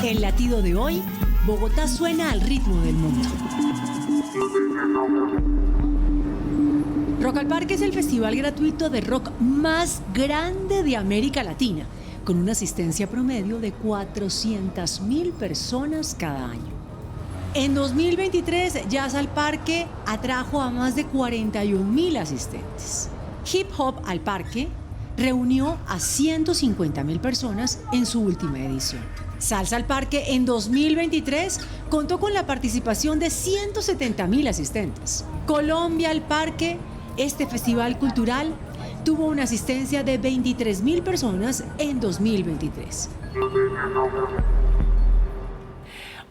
El latido de hoy, Bogotá suena al ritmo del mundo. Rock al Parque es el festival gratuito de rock más grande de América Latina, con una asistencia promedio de 400.000 personas cada año. En 2023, Jazz al Parque atrajo a más de 41.000 asistentes. Hip Hop al Parque reunió a 150.000 personas en su última edición. Salsa al Parque en 2023 contó con la participación de 170.000 asistentes. Colombia al Parque, este festival cultural, tuvo una asistencia de 23.000 personas en 2023.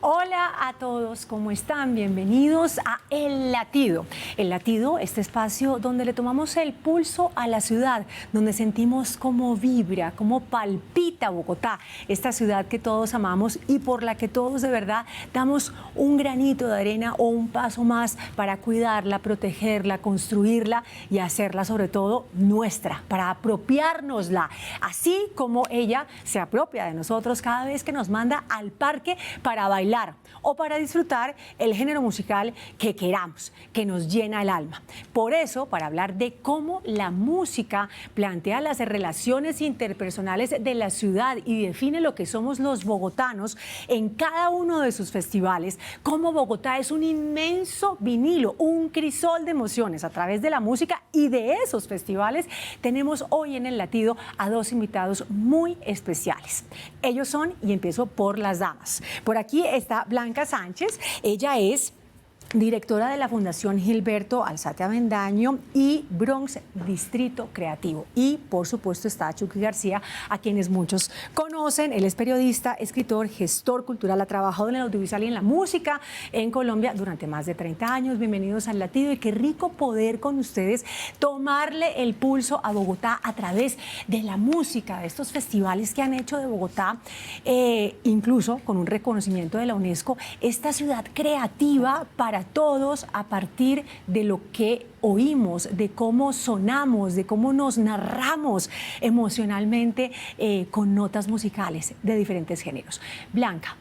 Hola a todos, ¿cómo están? Bienvenidos a El Latido. El Latido, este espacio donde le tomamos el pulso a la ciudad, donde sentimos cómo vibra, cómo palpita Bogotá, esta ciudad que todos amamos y por la que todos de verdad damos un granito de arena o un paso más para cuidarla, protegerla, construirla y hacerla sobre todo nuestra, para apropiárnosla, así como ella se apropia de nosotros cada vez que nos manda al parque para bailar o para disfrutar el género musical que queramos, que nos llena el alma. Por eso, para hablar de cómo la música plantea las relaciones interpersonales de la ciudad y define lo que somos los bogotanos en cada uno de sus festivales, cómo Bogotá es un inmenso vinilo, un crisol de emociones a través de la música y de esos festivales, tenemos hoy en El Latido a dos invitados muy especiales. Ellos son, y empiezo por las damas. Por aquí está Blanca Sánchez, ella es directora de la Fundación Gilberto Alzate Avendaño y Bronx Distrito Creativo. Y, por supuesto, está Chucky García, a quienes muchos conocen. Él es periodista, escritor, gestor cultural, ha trabajado en el audiovisual y en la música en Colombia durante más de 30 años. Bienvenidos al Latido y qué rico poder con ustedes tomarle el pulso a Bogotá a través de la música, de estos festivales que han hecho de Bogotá, incluso con un reconocimiento de la UNESCO, esta ciudad creativa para todos a partir de lo que oímos, de cómo sonamos, de cómo nos narramos emocionalmente con notas musicales de diferentes géneros. Blanca,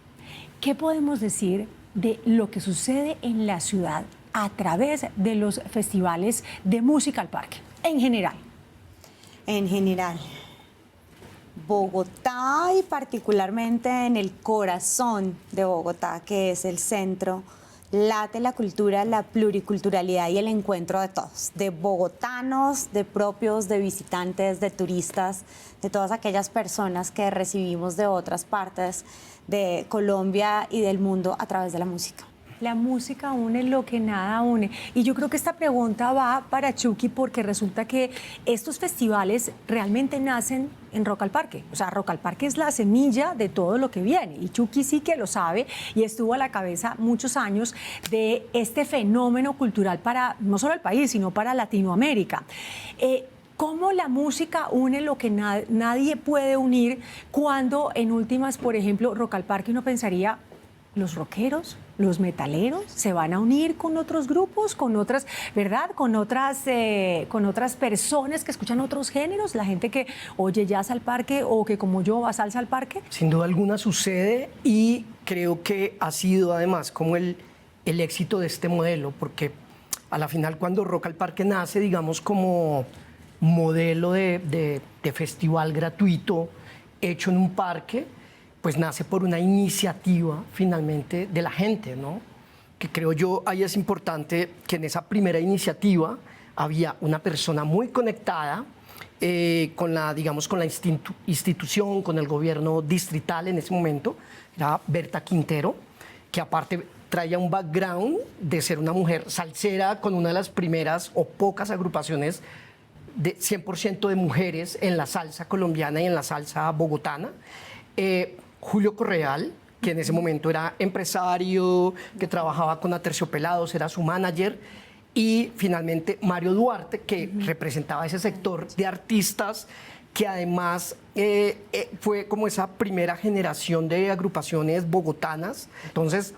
¿qué podemos decir de lo que sucede en la ciudad a través de los festivales de música al parque, en general? En general, Bogotá y particularmente en el corazón de Bogotá, que es el centro, late la cultura, la pluriculturalidad y el encuentro de todos, de bogotanos, de propios, de visitantes, de turistas, de todas aquellas personas que recibimos de otras partes de Colombia y del mundo a través de la música. La música une lo que nada une. Y yo creo que esta pregunta va para Chucky porque resulta que estos festivales realmente nacen en Rock al Parque. O sea, Rock al Parque es la semilla de todo lo que viene. Y Chucky sí que lo sabe y estuvo a la cabeza muchos años de este fenómeno cultural para no solo el país, sino para Latinoamérica. ¿Cómo la música une lo que nadie puede unir cuando en últimas, por ejemplo, Rock al Parque uno pensaría, los rockeros, los metaleros se van a unir con otros grupos, con otras, ¿verdad? Con otras personas que escuchan otros géneros, la gente que oye jazz al parque o que como yo va salsa al parque. Sin duda alguna sucede y creo que ha sido además como el éxito de este modelo, porque a la final cuando Rock al Parque nace, digamos, como modelo de festival gratuito hecho en un parque, pues nace por una iniciativa finalmente de la gente, ¿no? Que creo yo ahí es importante que en esa primera iniciativa había una persona muy conectada con la, digamos, con la institución, con el gobierno distrital en ese momento, era Berta Quintero, que aparte traía un background de ser una mujer salsera con una de las primeras o pocas agrupaciones de 100% de mujeres en la salsa colombiana y en la salsa bogotana. Julio Correal, que en ese momento era empresario, que trabajaba con Aterciopelados, era su manager, y finalmente Mario Duarte, que representaba ese sector de artistas que además fue como esa primera generación de agrupaciones bogotanas. Entonces,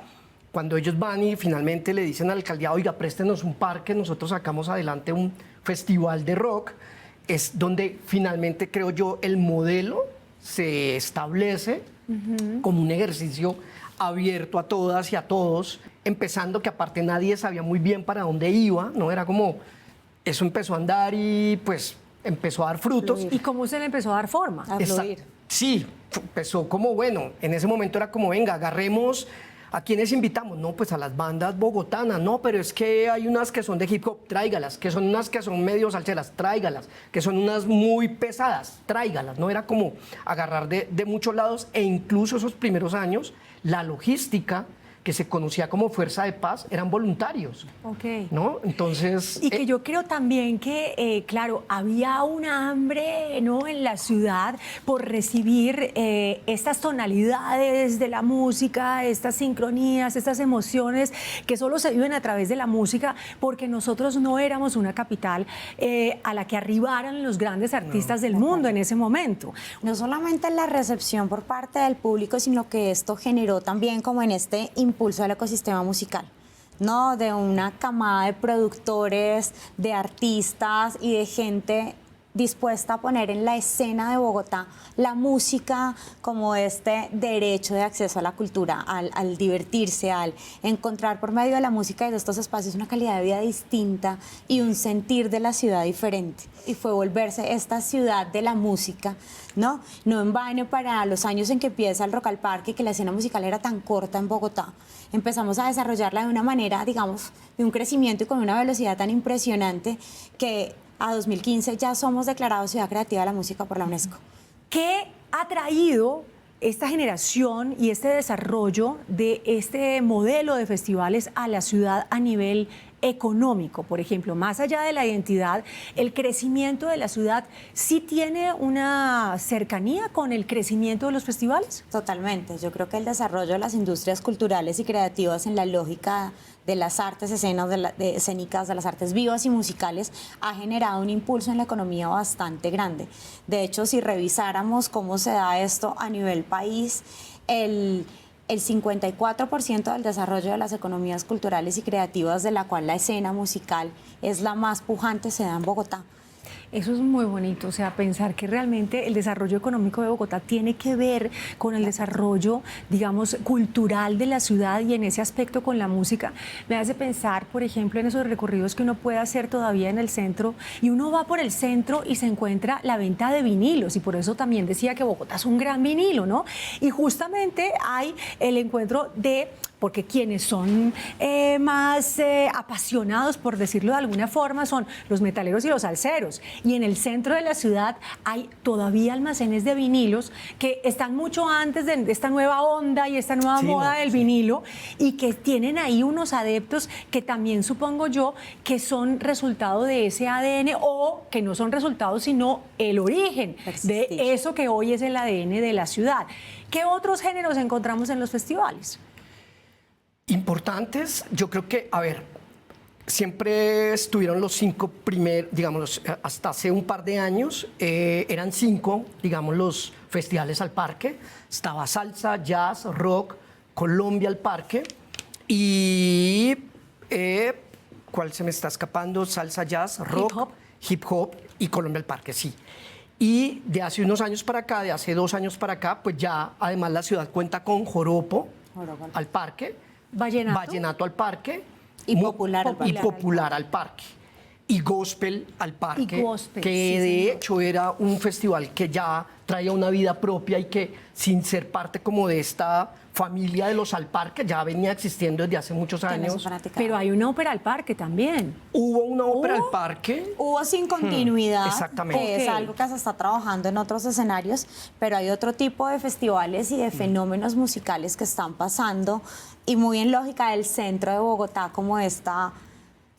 cuando ellos van y finalmente le dicen a la alcaldía, oiga, préstenos un parque, nosotros sacamos adelante un festival de rock, es donde finalmente, creo yo, el modelo se establece como un ejercicio abierto a todas y a todos, empezando que aparte nadie sabía muy bien para dónde iba, ¿no? Era como, eso empezó a andar y pues empezó a dar frutos. ¿Y cómo se le empezó a dar forma? A fluir. Sí, empezó como, bueno, en ese momento era como, venga, agarremos, ¿a quiénes invitamos? No, pues a las bandas bogotanas, no, pero es que hay unas que son de hip hop, tráigalas, que son unas que son medio salseras, tráigalas, que son unas muy pesadas, tráigalas, ¿no? Era como agarrar de muchos lados e incluso esos primeros años, la logística que se conocía como Fuerza de Paz, eran voluntarios, Ok. ¿no? Entonces... Y que yo creo también que, claro, había una hambre, ¿no?, en la ciudad por recibir estas tonalidades de la música, estas sincronías, estas emociones que solo se viven a través de la música, porque nosotros no éramos una capital a la que arribaran los grandes artistas del mundo en ese momento. No solamente la recepción por parte del público, sino que esto generó también como en este impulso al ecosistema musical, ¿no? De una camada de productores, de artistas y de gente dispuesta a poner en la escena de Bogotá la música como este derecho de acceso a la cultura, al divertirse, al encontrar por medio de la música y de estos espacios una calidad de vida distinta y un sentir de la ciudad diferente. Y fue volverse esta ciudad de la música, ¿no? No en vano, para los años en que empieza el Rock al Parque, que la escena musical era tan corta en Bogotá, empezamos a desarrollarla de una manera, digamos, de un crecimiento y con una velocidad tan impresionante que a 2015 ya somos declarados Ciudad Creativa de la Música por la UNESCO. ¿Qué ha traído esta generación y este desarrollo de este modelo de festivales a la ciudad a nivel económico? Por ejemplo, más allá de la identidad, el crecimiento de la ciudad sí tiene una cercanía con el crecimiento de los festivales. Totalmente. Yo creo que el desarrollo de las industrias culturales y creativas en la lógica de las artes escénicas, de las artes vivas y musicales, ha generado un impulso en la economía bastante grande. De hecho, si revisáramos cómo se da esto a nivel país, el 54% del desarrollo de las economías culturales y creativas, de la cual la escena musical es la más pujante, se da en Bogotá. Eso es muy bonito, o sea, pensar que realmente el desarrollo económico de Bogotá tiene que ver con el desarrollo, digamos, cultural de la ciudad, y en ese aspecto con la música me hace pensar, por ejemplo, en esos recorridos que uno puede hacer todavía en el centro, y uno va por el centro y se encuentra la venta de vinilos, y por eso también decía que Bogotá es un gran vinilo, ¿no? Y justamente hay el encuentro de... porque quienes son más apasionados, por decirlo de alguna forma, son los metaleros y los salseros. Y en el centro de la ciudad hay todavía almacenes de vinilos que están mucho antes de esta nueva onda y esta nueva moda del vinilo, y que tienen ahí unos adeptos que también supongo yo que son resultado de ese ADN, o que no son resultados sino el origen de eso que hoy es el ADN de la ciudad. ¿Qué otros géneros encontramos en los festivales? Importantes, yo creo que, a ver, siempre estuvieron los 5 primeros, digamos, hasta hace un par de años, eran 5, digamos, los festivales al parque. Estaba salsa, jazz, rock, Colombia al parque, y ¿cuál se me está escapando? Salsa, jazz, rock, hip hop y Colombia al parque, sí. Y de hace unos años para acá, de hace 2 años para acá, pues ya además la ciudad cuenta con joropo al parque, vallenato al parque y popular al parque, y gospel al parque, gospel, que sí, de señor. hecho era un festival que ya traía una vida propia y que, sin ser parte como de esta familia de los al parque, ya venía existiendo desde hace muchos años. Pero hay una ópera al parque también. Hubo una ópera al parque. Hubo sin continuidad, exactamente. que es algo que se está trabajando en otros escenarios, pero hay otro tipo de festivales y de fenómenos musicales que están pasando, y muy en lógica del centro de Bogotá, como esta...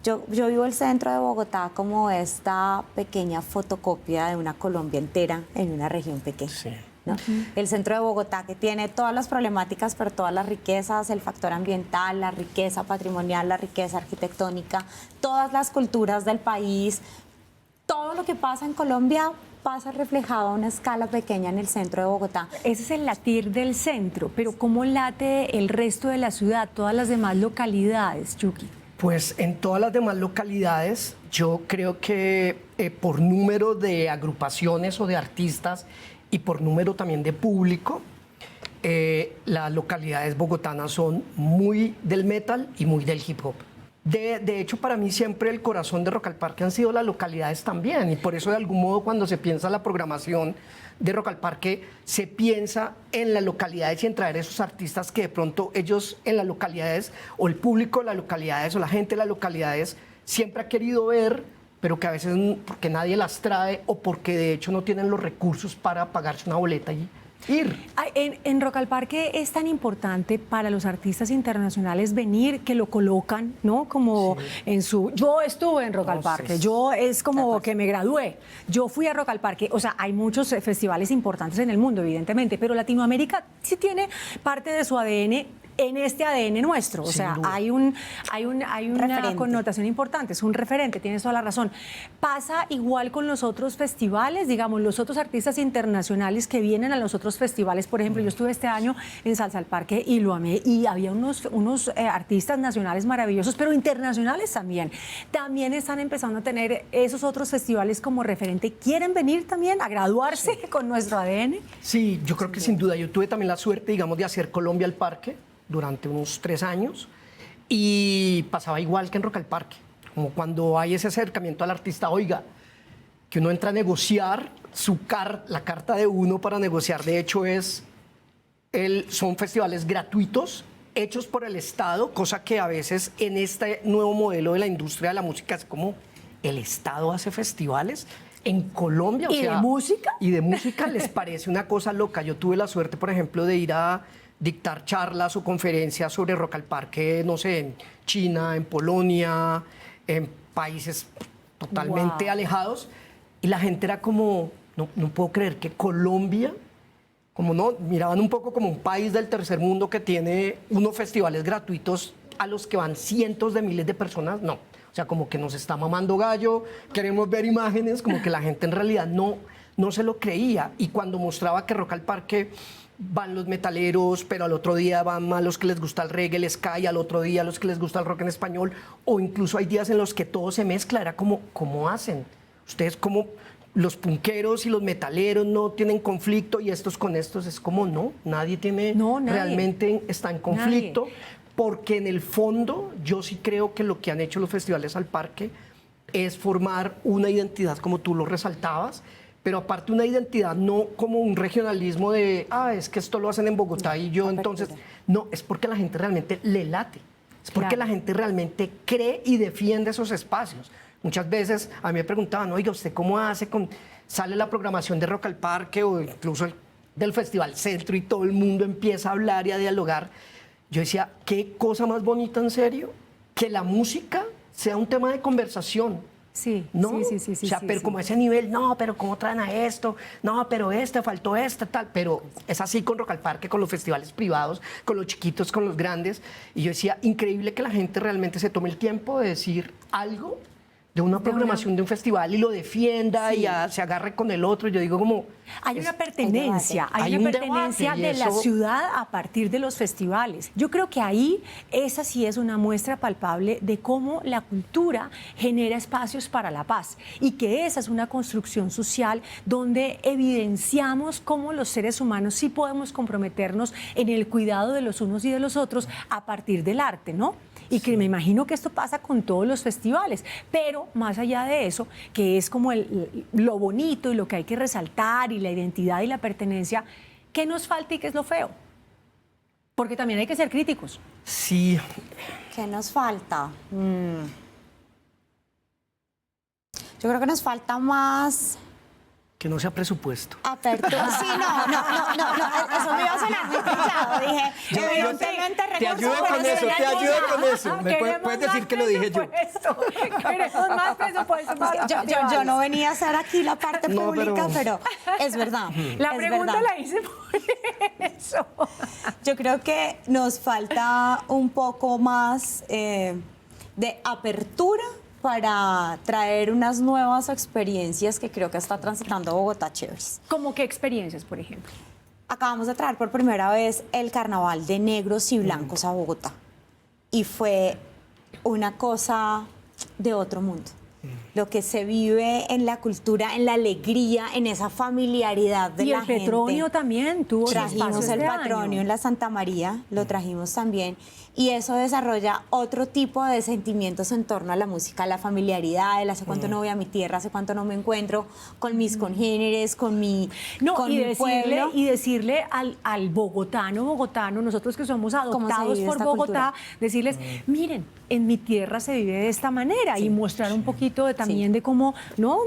Yo vivo el centro de Bogotá como esta pequeña fotocopia de una Colombia entera en una región pequeña. Sí. ¿No? El centro de Bogotá, que tiene todas las problemáticas, pero todas las riquezas, el factor ambiental, la riqueza patrimonial, la riqueza arquitectónica, todas las culturas del país, todo lo que pasa en Colombia pasa reflejado a una escala pequeña en el centro de Bogotá. Ese es el latir del centro, pero ¿cómo late el resto de la ciudad, todas las demás localidades, Yuki? Pues en todas las demás localidades, yo creo que por número de agrupaciones o de artistas y por número también de público, las localidades bogotanas son muy del metal y muy del hip hop. De hecho, para mí siempre el corazón de Rock al Parque han sido las localidades también, y por eso de algún modo cuando se piensa la programación de Rock al Parque, se piensa en las localidades y en traer esos artistas que de pronto ellos en las localidades, o el público de las localidades, o la gente de las localidades, siempre ha querido ver, pero que a veces porque nadie las trae o porque de hecho no tienen los recursos para pagarse una boleta y ir. En Rock al Parque es tan importante para los artistas internacionales venir que lo colocan, ¿no? Como en su... Yo estuve en Rock al Parque, yo es como que me gradué, yo fui a Rock al Parque. O sea, hay muchos festivales importantes en el mundo, evidentemente, pero Latinoamérica sí tiene parte de su ADN en este ADN nuestro. O sea, hay una connotación importante, es un referente, tienes toda la razón. Pasa igual con los otros festivales, digamos, los otros artistas internacionales que vienen a los otros festivales. Por ejemplo, yo estuve este año en Salsa al Parque y lo amé, y había unos artistas nacionales maravillosos, pero internacionales también. También están empezando a tener esos otros festivales como referente. ¿Quieren venir también a graduarse con nuestro ADN? Sí, yo creo que sin duda. Yo tuve también la suerte, digamos, de hacer Colombia al Parque durante unos 3 años, y pasaba igual que en Rock al Parque, como cuando hay ese acercamiento al artista, oiga, que uno entra a negociar la carta de uno para negociar. De hecho son festivales gratuitos hechos por el Estado, cosa que a veces en este nuevo modelo de la industria de la música es como el Estado hace festivales en Colombia. ¿Y de música? Y de música les parece una cosa loca. Yo tuve la suerte, por ejemplo, de ir a dictar charlas o conferencias sobre Rock al Parque, no sé, en China, en Polonia, en países totalmente alejados, y la gente era como, no puedo creer que Colombia, como no, miraban un poco como un país del tercer mundo que tiene unos festivales gratuitos a los que van cientos de miles de personas, no. O sea, como que nos está mamando gallo, queremos ver imágenes, como que la gente en realidad no se lo creía. Y cuando mostraba que Rock al Parque van los metaleros, pero al otro día van más los que les gusta el reggae, el ska, al otro día los que les gusta el rock en español, o incluso hay días en los que todo se mezcla. Era como, ¿cómo hacen? Ustedes como los punqueros y los metaleros no tienen conflicto y estos con estos, es como nadie realmente está en conflicto, porque en el fondo yo sí creo que lo que han hecho los festivales al parque es formar una identidad, como tú lo resaltabas, pero aparte una identidad no como un regionalismo de, es que esto lo hacen en Bogotá y yo entonces... No, es porque la gente realmente le late, es porque la gente realmente cree y defiende esos espacios. Muchas veces a mí me preguntaban, oiga, ¿usted cómo hace sale la programación de Rock al Parque o incluso del Festival Centro y todo el mundo empieza a hablar y a dialogar? Yo decía, ¿qué cosa más bonita en serio? Que la música sea un tema de conversación. Sí, ¿no? sí. O sea, pero como a ese nivel, pero ¿cómo traen a esto? No, pero faltó tal. Pero es así con Rock al Parque, con los festivales privados, con los chiquitos, con los grandes. Y yo decía, increíble que la gente realmente se tome el tiempo de decir algo de una programación de un festival y lo defienda y se agarre con el otro. Yo digo como... Hay una pertenencia, hay una pertenencia de la ciudad a partir de los festivales. Yo creo que ahí esa sí es una muestra palpable de cómo la cultura genera espacios para la paz y que esa es una construcción social donde evidenciamos cómo los seres humanos sí podemos comprometernos en el cuidado de los unos y de los otros a partir del arte, ¿no? Y que me imagino que esto pasa con todos los festivales, pero más allá de eso, que es como lo bonito y lo que hay que resaltar y la identidad y la pertenencia, ¿qué nos falta y qué es lo feo? Porque también hay que ser críticos. Sí. ¿Qué nos falta? Yo creo que nos falta más... Que no sea presupuesto. Apertura. Sí, no. Eso me iba a sonar muy trillado. Dije, evidentemente te ayudo con eso. ¿Me puedes decir que lo dije yo? Queremos más presupuesto. Yo no venía a hacer aquí la parte pública, pero es verdad. La pregunta la hice por eso. Yo creo que nos falta un poco más de apertura para traer unas nuevas experiencias que creo que está transitando Bogotá chéveres. ¿Cómo qué experiencias, por ejemplo? Acabamos de traer por primera vez el carnaval de negros y blancos a Bogotá. Y fue una cosa de otro mundo. lo que se vive en la cultura, en la alegría, en esa familiaridad de y la el gente. Petronio también tuvo sus Trajimos espacios el de Petronio año. en la Santa María, lo trajimos también, y eso desarrolla otro tipo de sentimientos en torno a la música, la familiaridad, el hace cuánto no voy a mi tierra, hace cuánto no me encuentro con mis congéneres, con mi, No, con y mi decirle, pueblo. y decirle al bogotano, nosotros que somos adoptados vive por esta Bogotá, cultura? decirles, miren, en mi tierra se vive de esta manera, y mostrar un poquito también de cómo, ¿no?,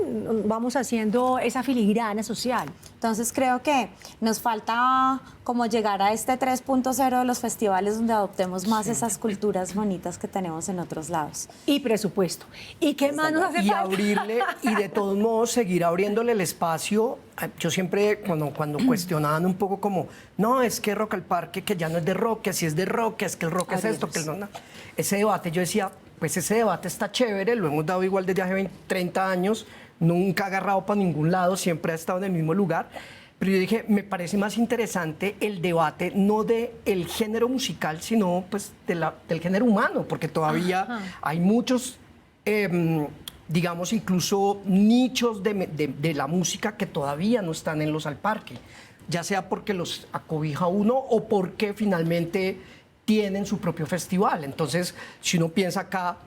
vamos haciendo esa filigrana social. Entonces creo que nos falta como llegar a este 3.0 de los festivales donde adoptemos más esas culturas bonitas que tenemos en otros lados. Y presupuesto. ¿Y qué más nos hace Y falta? abrirle, y de todos modos seguir abriéndole el espacio. Yo siempre, cuando cuestionaban un poco como, no, es que Rock al Parque, que ya no es de rock, que si es de rock, que es que el rock es esto, que el no. Ese debate, yo decía, pues ese debate está chévere, lo hemos dado igual desde hace 20, 30 años, nunca ha agarrado para ningún lado, siempre ha estado en el mismo lugar. Pero yo dije, me parece más interesante el debate no del género musical, sino pues del género humano, porque todavía hay muchos, digamos, incluso nichos de la música que todavía no están en los al parque, ya sea porque los acobija uno o porque finalmente tienen su propio festival. Entonces, si uno piensa acá,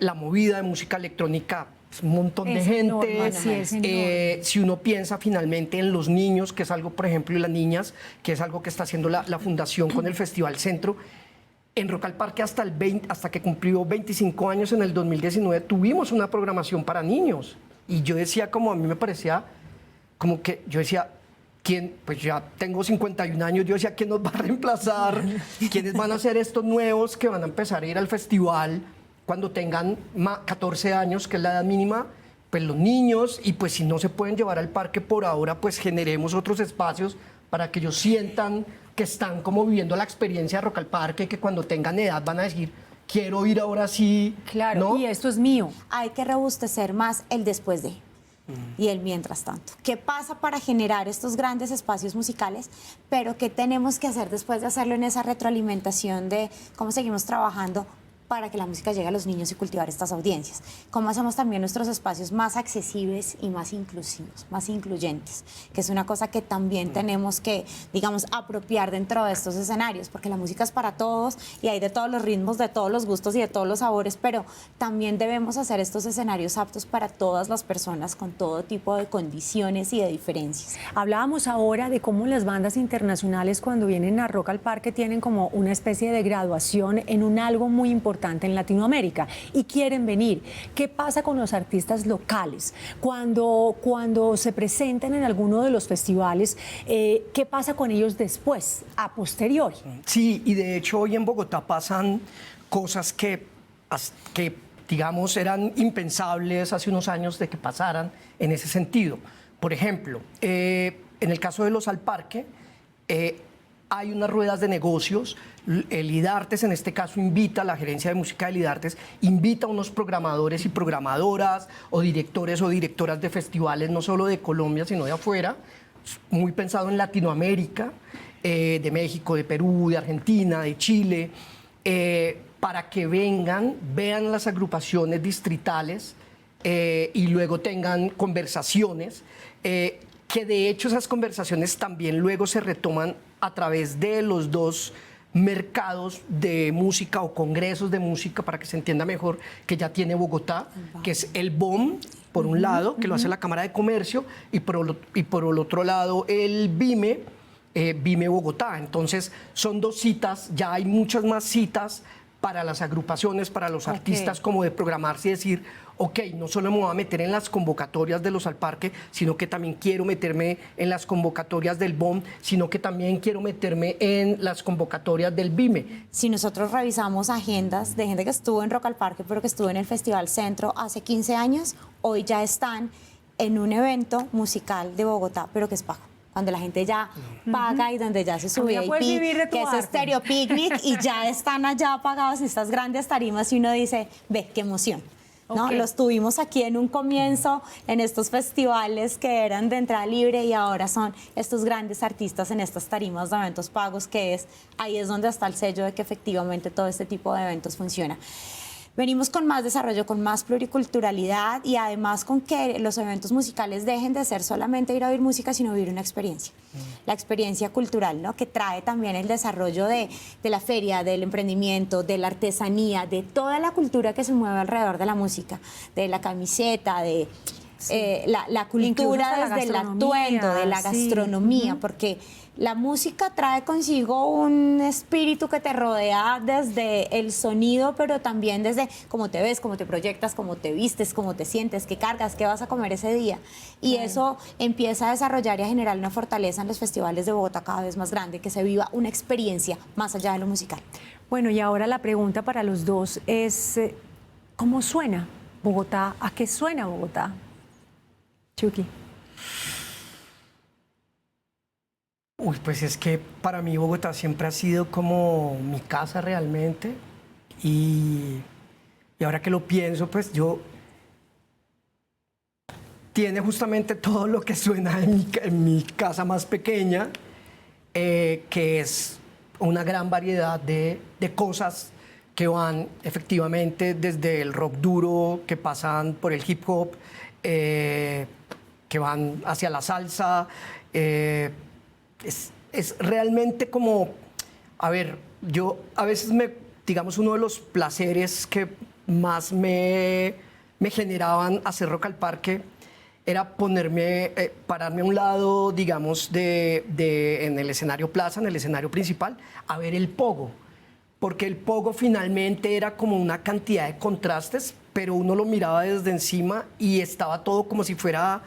la movida de música electrónica, un montón de Es gente. enorme, sí, es enorme. Si uno piensa finalmente en los niños, que es algo, por ejemplo, y las niñas, que es algo que está haciendo la fundación con el Festival Centro, en Rock al Parque hasta que cumplió 25 años en el 2019 tuvimos una programación para niños. Y yo decía, como a mí me parecía, como que yo decía, ¿quién? Pues ya tengo 51 años, yo decía, ¿quién nos va a reemplazar? ¿Quiénes van a ser estos nuevos que van a empezar a ir al festival cuando tengan 14 años, que es la edad mínima? Pues los niños, y pues si no se pueden llevar al parque por ahora, pues generemos otros espacios para que ellos sientan que están como viviendo la experiencia de Rock al Parque, que cuando tengan edad van a decir, quiero ir ahora sí. Claro, ¿no? y esto es mío. Hay que robustecer más el después de y el mientras tanto. ¿Qué pasa para generar estos grandes espacios musicales? Pero ¿qué tenemos que hacer después de hacerlo en esa retroalimentación de cómo seguimos trabajando para que la música llegue a los niños y cultivar estas audiencias? ¿Cómo hacemos también nuestros espacios más accesibles y más inclusivos, más incluyentes? Que es una cosa que también tenemos que, digamos, apropiar dentro de estos escenarios, porque la música es para todos y hay de todos los ritmos, de todos los gustos y de todos los sabores, pero también debemos hacer estos escenarios aptos para todas las personas con todo tipo de condiciones y de diferencias. Hablábamos ahora de cómo las bandas internacionales cuando vienen a Rock al Parque tienen como una especie de graduación en un algo muy importante en Latinoamérica y quieren venir. ¿Qué pasa con los artistas locales? Cuando se presentan en alguno de los festivales, ¿qué pasa con ellos después, a posteriori? Sí, y de hecho hoy en Bogotá pasan cosas que digamos, eran impensables hace unos años de que pasaran en ese sentido. Por ejemplo, en el caso de los al parque, hay unas ruedas de negocios. El IDARTES, en este caso, invita, la gerencia de música del IDARTES, invita a unos programadores y programadoras o directores o directoras de festivales, no solo de Colombia, sino de afuera, muy pensado en Latinoamérica, de México, de Perú, de Argentina, de Chile, para que vengan, vean las agrupaciones distritales y luego tengan conversaciones, que de hecho esas conversaciones también luego se retoman a través de los dos mercados de música o congresos de música, para que se entienda mejor, que ya tiene Bogotá, que es el BOM, por un lado, que lo hace la Cámara de Comercio, y por el otro lado el BIME, BIME Bogotá. Entonces son dos citas, ya hay muchas más citas para las agrupaciones, para los artistas, como de programarse y decir, ok, no solo me voy a meter en las convocatorias de los al parque, sino que también quiero meterme en las convocatorias del BOM, sino que también quiero meterme en las convocatorias del BIME. Si nosotros revisamos agendas de gente que estuvo en Rock al Parque, pero que estuvo en el Festival Centro hace 15 años, hoy ya están en un evento musical de Bogotá, pero que es pago. Cuando la gente ya paga y donde ya se sube Ya puedes vivir de tu que es arte. Stereo Picnic, y ya están allá pagados en estas grandes tarimas y uno dice, ve, qué emoción. ¿No? Ok. Los tuvimos aquí en un comienzo, en estos festivales que eran de entrada libre, y ahora son estos grandes artistas en estas tarimas de eventos pagos, ahí es donde está el sello de que efectivamente todo este tipo de eventos funciona. Venimos con más desarrollo, con más pluriculturalidad y además con que los eventos musicales dejen de ser solamente ir a oír música, sino vivir una experiencia. La experiencia cultural, ¿no? Que trae también el desarrollo de la feria, del emprendimiento, de la artesanía, de toda la cultura que se mueve alrededor de la música, de la camiseta, de la cultura desde el atuendo, de la gastronomía, porque la música trae consigo un espíritu que te rodea desde el sonido, pero también desde cómo te ves, cómo te proyectas, cómo te vistes, cómo te sientes, qué cargas, qué vas a comer ese día. Y eso empieza a desarrollar y a generar una fortaleza en los festivales de Bogotá cada vez más grande, que se viva una experiencia más allá de lo musical. Bueno, y ahora la pregunta para los dos es, ¿cómo suena Bogotá? ¿A qué suena Bogotá? Chucky. Uy, pues es que para mí Bogotá siempre ha sido como mi casa realmente y ahora que lo pienso, pues tiene justamente todo lo que suena en mi casa más pequeña, que es una gran variedad de cosas que van efectivamente desde el rock duro, que pasan por el hip hop, que van hacia la salsa. Es realmente como, a ver, yo a veces digamos, uno de los placeres que más me generaban hacer Rock al Parque era pararme a un lado, digamos, en el escenario plaza, en el escenario principal, a ver el pogo. Porque el pogo finalmente era como una cantidad de contrastes, pero uno lo miraba desde encima y estaba todo como si fuera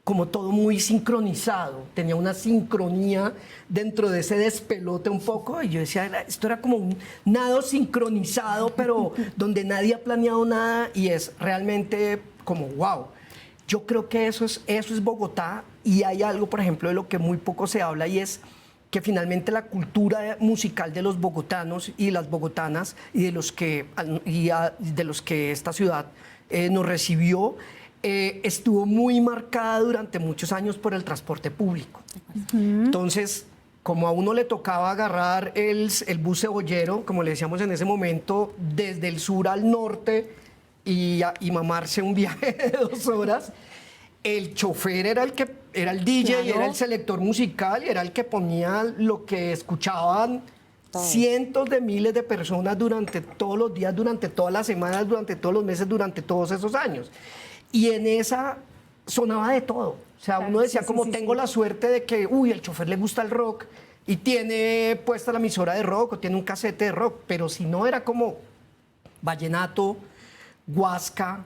como todo muy sincronizado, tenía una sincronía dentro de ese despelote un poco, y yo decía, esto era como un nado sincronizado, pero donde nadie ha planeado nada, y es realmente como wow. Yo creo que eso es Bogotá, y hay algo, por ejemplo, de lo que muy poco se habla, y es que finalmente la cultura musical de los bogotanos y las bogotanas, y de los que esta ciudad nos recibió, estuvo muy marcada durante muchos años por el transporte público. Entonces, como a uno le tocaba agarrar el bus cebollero, como le decíamos en ese momento, desde el sur al norte y mamarse un viaje de 2 horas, el chofer era el DJ, claro, era el selector musical, y era el que ponía lo que escuchaban cientos de miles de personas durante todos los días, durante todas las semanas, durante todos los meses, durante todos esos años. Y en esa sonaba de todo. O sea, uno decía, tengo la suerte de que, el chofer le gusta el rock y tiene puesta la emisora de rock o tiene un casete de rock, pero si no, era como vallenato, guasca,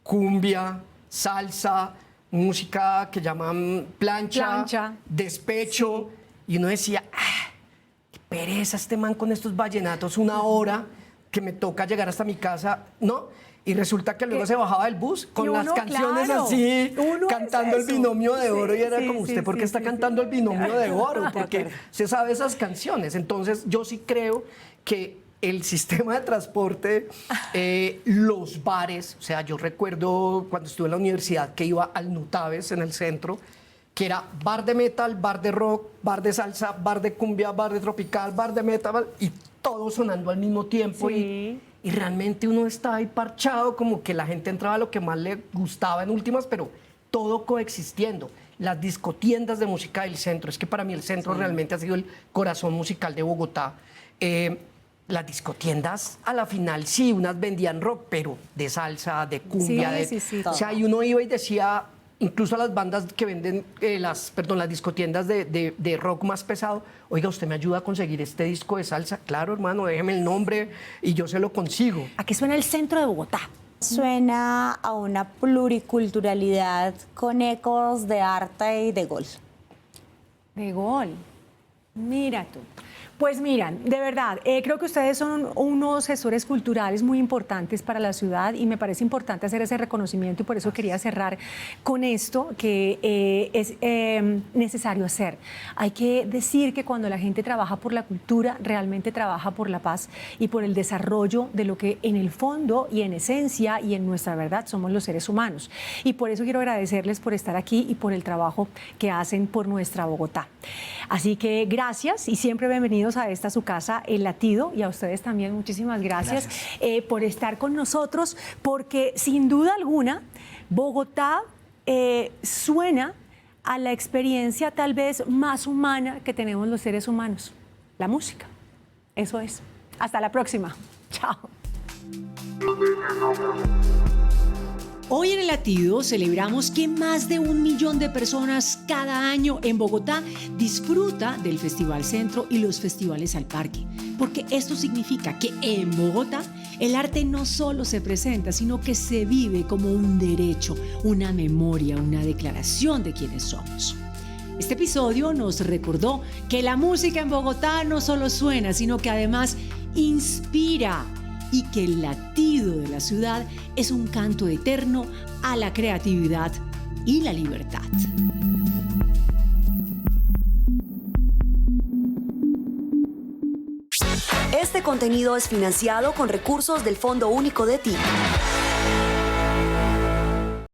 cumbia, salsa, música que llaman plancha. Despecho. Sí. Y uno decía, qué pereza este man con estos vallenatos, 1 hora que me toca llegar hasta mi casa, ¿no? Y resulta que luego se bajaba del bus con las canciones, claro, así, cantando el binomio de oro. Y era como, ¿usted por qué está cantando el binomio de oro? Porque se sabe esas canciones. Entonces, yo sí creo que el sistema de transporte, los bares, o sea, yo recuerdo cuando estuve en la universidad que iba al Nutaves en el centro, que era bar de metal, bar de rock, bar de salsa, bar de cumbia, bar de tropical, bar de metal, y todo sonando al mismo tiempo. Sí. Y realmente uno estaba ahí parchado, como que la gente entraba a lo que más le gustaba en últimas, pero todo coexistiendo. Las discotiendas de música del centro, es que para mí el centro realmente ha sido el corazón musical de Bogotá. Las discotiendas, a la final, sí, unas vendían rock, pero de salsa, de cumbia. O sea, y uno iba y decía, incluso a las bandas que venden, las discotiendas de rock más pesado, oiga, ¿usted me ayuda a conseguir este disco de salsa? Claro, hermano, déjeme el nombre y yo se lo consigo. ¿A qué suena el centro de Bogotá? Suena a una pluriculturalidad con ecos de arte y de gol. De gol. Mira tú. Pues miran, de verdad, creo que ustedes son unos gestores culturales muy importantes para la ciudad y me parece importante hacer ese reconocimiento y por eso quería cerrar con esto que es necesario hacer. Hay que decir que cuando la gente trabaja por la cultura, realmente trabaja por la paz y por el desarrollo de lo que en el fondo y en esencia y en nuestra verdad somos los seres humanos. Y por eso quiero agradecerles por estar aquí y por el trabajo que hacen por nuestra Bogotá. Así que gracias y siempre bienvenidos bienvenidos a esta su casa, El Latido, y a ustedes también muchísimas gracias. Por estar con nosotros, porque sin duda alguna Bogotá suena a la experiencia tal vez más humana que tenemos los seres humanos, la música. Eso es. Hasta la próxima. Chao. Hoy en El Latido celebramos que más de 1 millón de personas cada año en Bogotá disfruta del Festival Centro y los festivales al parque, porque esto significa que en Bogotá el arte no solo se presenta, sino que se vive como un derecho, una memoria, una declaración de quiénes somos. Este episodio nos recordó que la música en Bogotá no solo suena, sino que además inspira, y que el latido de la ciudad es un canto eterno a la creatividad y la libertad. Este contenido es financiado con recursos del Fondo Único de TIC.